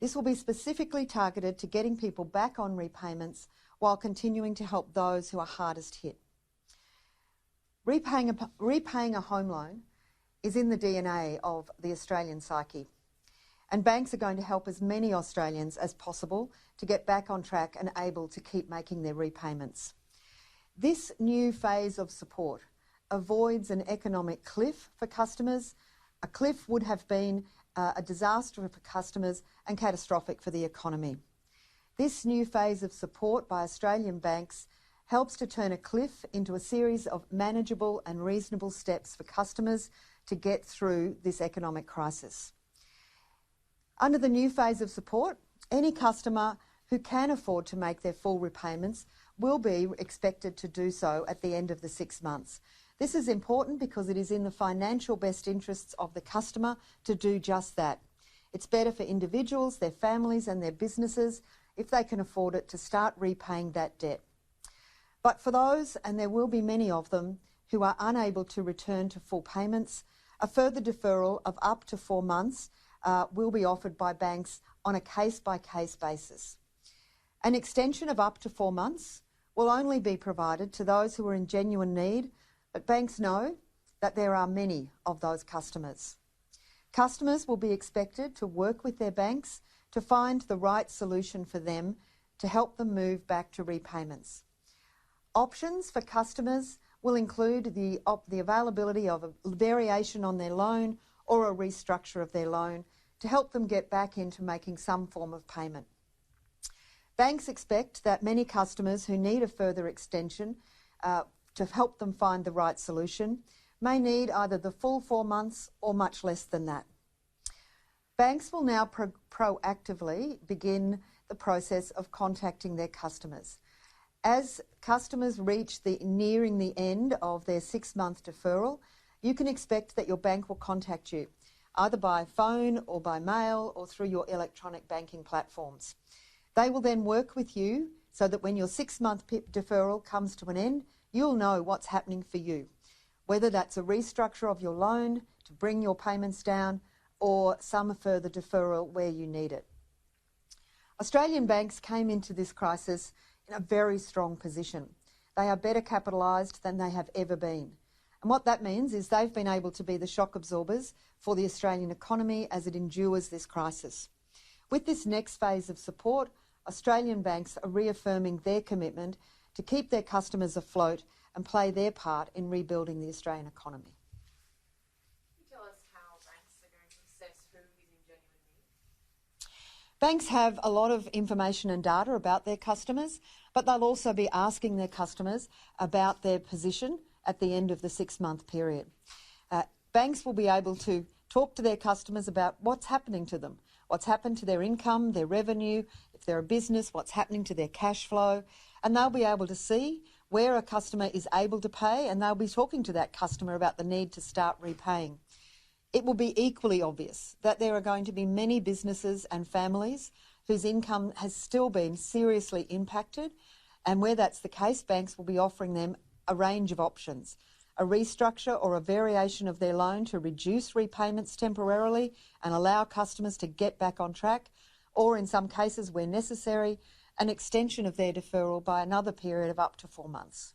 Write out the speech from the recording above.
This will be specifically targeted to getting people back on repayments while continuing to help those who are hardest hit. Repaying a home loan is in the DNA of the Australian psyche, and banks are going to help as many Australians as possible to get back on track and able to keep making their repayments. This new phase of support avoids an economic cliff for customers. A cliff would have been a disaster for customers and catastrophic for the economy. This new phase of support by Australian banks helps to turn a cliff into a series of manageable and reasonable steps for customers to get through this economic crisis. Under the new phase of support, any customer who can afford to make their full repayments will be expected to do so at the end of the 6 months. This is important because it is in the financial best interests of the customer to do just that. It's better for individuals, their families and their businesses, if they can afford it, to start repaying that debt. But for those, and there will be many of them, who are unable to return to full payments, a further deferral of up to 4 months will be offered by banks on a case-by-case basis. An extension of up to 4 months will only be provided to those who are in genuine need, but banks know that there are many of those customers. Customers will be expected to work with their banks to find the right solution for them to help them move back to repayments. Options for customers will include the availability of a variation on their loan or a restructure of their loan to help them get back into making some form of payment. Banks expect that many customers who need a further extension to help them find the right solution may need either the full 4 months or much less than that. Banks will now proactively begin the process of contacting their customers. As customers reach nearing the end of their 6-month deferral, you can expect that your bank will contact you, either by phone or by mail or through your electronic banking platforms. They will then work with you so that when your 6-month deferral comes to an end, you'll know what's happening for you, whether that's a restructure of your loan to bring your payments down or some further deferral where you need it. Australian banks came into this crisis in a very strong position. They are better capitalised than they have ever been. And what that means is they've been able to be the shock absorbers for the Australian economy as it endures this crisis. With this next phase of support, Australian banks are reaffirming their commitment to keep their customers afloat and play their part in rebuilding the Australian economy. Can you tell us how banks are going to assess who is in genuine need? Banks have a lot of information and data about their customers, but they'll also be asking their customers about their position at the end of the 6-month period. Banks will be able to talk to their customers about what's happening to them, what's happened to their income, their revenue, if they're a business, what's happening to their cash flow, and they'll be able to see where a customer is able to pay, and they'll be talking to that customer about the need to start repaying. It will be equally obvious that there are going to be many businesses and families whose income has still been seriously impacted, and where that's the case, banks will be offering them a range of options. A restructure or a variation of their loan to reduce repayments temporarily and allow customers to get back on track, or in some cases where necessary, an extension of their deferral by another period of up to 4 months.